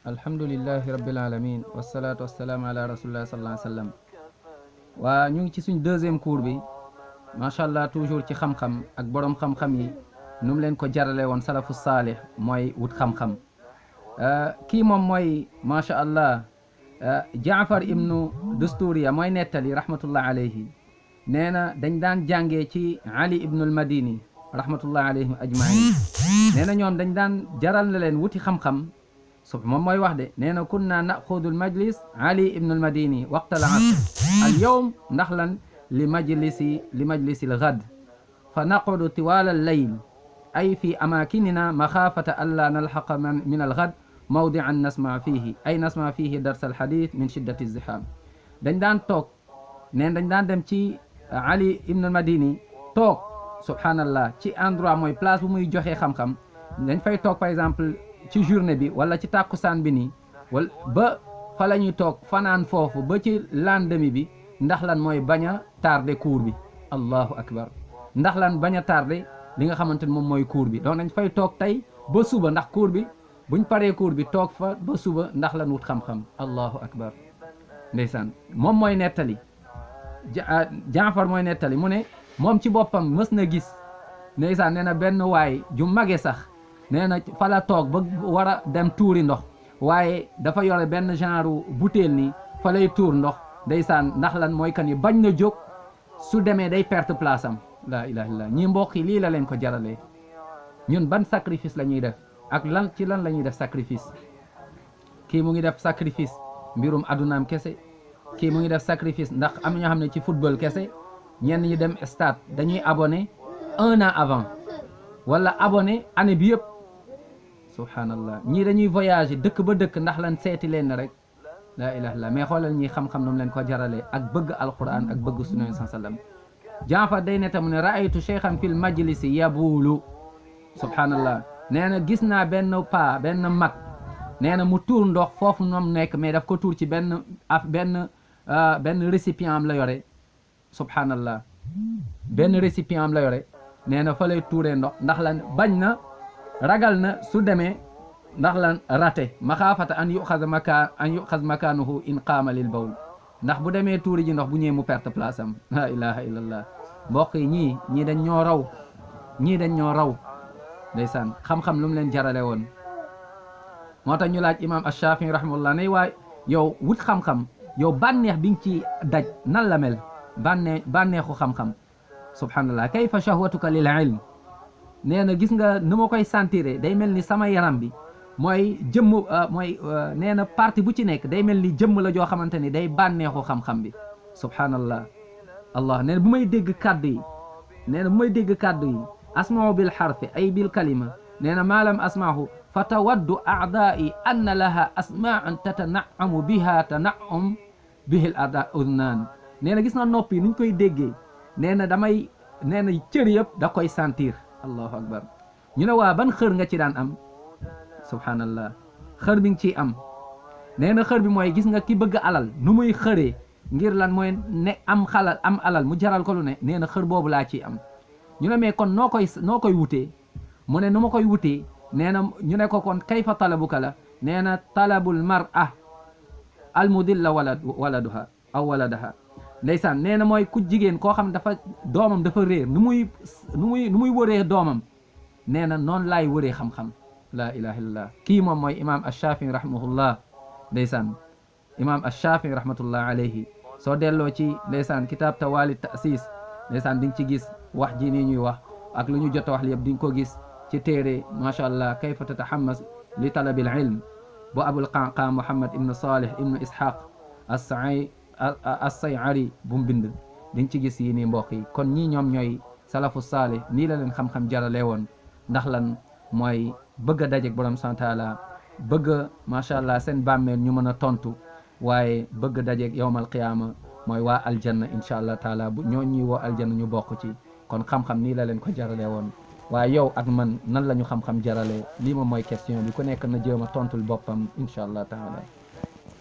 alhamdulillahi rabbil alamin wasalaatu wasalaamu ala rasulillah sallallahu alayhi wa sallam waa ñu ngi ci suñ deuxième cours bi macha allah toujours ci xam-xam ak borom xam-xam yi nu mu leen ko jarale woon salafu saalih mooy wut xam-xam kii moom mooy macha allah jaafar ibnu dusturiya mooy nettali rahmatullah alayhi nee na dañ daan jàngee ci ali ibnul madini rahmatullah alayhim ajmain nee na ñoom dañ daan jaral na leen wuti xam-xam su moom mooy wax de nee na kunna naxudu almajlis ali ibnu almadini waqta al asr al yowm ndax lan li majlisi alghad fa naqudu tiwala allayl ay fi amakinina maxaafata an la nalxaqa min alghad mawdian nasma fihi ay nasma fihi dars alxadith min shiddati alziham dañ daan toog neen dañ daan dem ci ali ibnu almadini toog subhanallah ci endroit mooy place bu muy joxee xam-xam dañ fay toog par exemple ci journée bi wala ci tàkkusaan bi nii wala ba fa la ñuy toog fanaan foofu ba ci lendemain bi ndax lan mooy bañ a tardé cours bi allahu akbar ndax lan bañ a tardé li nga xamante ne moom mooy cours bi donc dañ fay toog tey ba suba ndax cours bi buñ paree cours bi toog fa ba suba ndax lan wut xam-xam allahu akbar ndeysaan moom mooy nettali Jaafar mooy nettali mu ne moom ci boppam mës na gis ndeysaan nee na benn waay ju mage sax nee na fa la toog ba war a dem tuuri ndox waaye dafa yore benn genre butéel nii fa lay tuur ndox ndeysaan ndax lan mooy que ni bañ na jóg su demee day perte place am laa ilaha illallah ñi mbokk yi lii la leen ko jaralee ñun ban sacrifice la ñuy def ak lan ci lan la ñuy def sacrifice kii mu ngi def sacrifice mbirum adunaam kese kii mu ngi def sacrifice ndax am ñoo xam ne ci football kese ñenn ñi dem stade dañuy abonné 1 an avant wala abonné année bi yëpp subhanallah ñii dañuy voyager dëkk ba dëkk ndax lan seeti leen rek laa ilaha illallah mais xoolal ñi xam-xam noonu leen ko jaralee ak bëgg alquran ak bëgg sunna sallallahu alayhi wasallam Jaafar day ne tam ne raaytu cheikhan fil majlisi yabuulu subhanallah nee na gis naa benn paa benn mag nee na mu tuur ndox foofu moom nekk mais daf ko tuur ci benn récipient am la yore subhanallah benn récipient am la yore nee na fa lay tuuree ndox ndax lan bañ na ragal na su demee ndax lan raté maxaafata an yuxaz makaanuhu in qaama lil bawl ndax bu demee tuuri ji ndox bu ñëwee mu perte place am la ilaha illallah mbokk yi ñii dañ ñoo raw ñii dañ ñoo raw ndeysaan xam-xam lu mu leen jarale woon moo tax ñu laaj imam Ash-Shafi'i rahimahullah ne waay yow wut xam-xam yow bànneex bi nga ci daj nan la mel bànneexu xam-xam subhanallah kayfa shahwatuka lil ilm nee na gis nga nu ma koy sentiré day mel ni sama yaram bi mooy jëmm mooy nee na partie bu ci nekk day mel ni jëmm la joo xamante ni day bànneexu xam-xam bi subhanallah allah nee na bu may dégg kàddu yi nee na bu may dégg kàddu yi asma'u bil harfi ay bil kalima nee na maalam asma'u fa tawaddu a'da'i anna laha asma'an tatana'amu biha tana'um bihil udnaan nee na gis na nopp yi ni ñu koy déggee nee na damay nee na cër yëpp da koy sentir allahu akbar ñu ne waa ban xër nga ci daan am subhanallah xër bi nga ciy am nee na xër bi mooy gis nga ki bëgg alal nu muy xëree ngir lan mooy ne am alal mu jaral ko lu ne nee na xër boobu laa ciy am ñu ne mais kon noo koy wutee mu ne nu ma koy wutee nee na ñu ne ko kon kayfa talabuka la nee na talabul mar'a almudilla waladuha aw waladaha ndeysaan nee na mooy ku jigéen koo xam dafa doomam dafa réer nu muy wëree doomam nee na noonu laay wëree xam-xam la ilaha illallah kii moom mooy imam Ash-Shafi'i rahimahullah ndeysaan imam Ash-Shafi'i rahmatullah alayhi soo delloo ci ndeysaan kitab tawali ta'sis ndeysaan di nga ci gis wax ji nii ñuy wax ak lu ñu jot a wax li yëpp di nga ko gis ci téere macha allah kayfa tatahammas li talabil ilm bu abul qanqa muhammad ibnu salih ibnu ishaq as-say'ari bu mu bind di nga ci gis yi nii mbokk yi kon ñii ñoom ñooy salafu saalih nii la leen xam-xam jaralee woon ndax lan mooy bëgg a dajeeg borom sant taala bëgg a macha allah seen bàmmeel ñu mën a tontu waaye bëgg a dajeeg yowmal qiyaama mooy waa aljanna incha allah taala bu ñoo ñuy woo aljanna ñu bokk ci kon xam-xam nii la leen ko jaralee woon waaye yow ak man nan la ñu xam-xam jaralee lii moom mooy question bi ku nekk na jéem a tontul boppam incha allah taala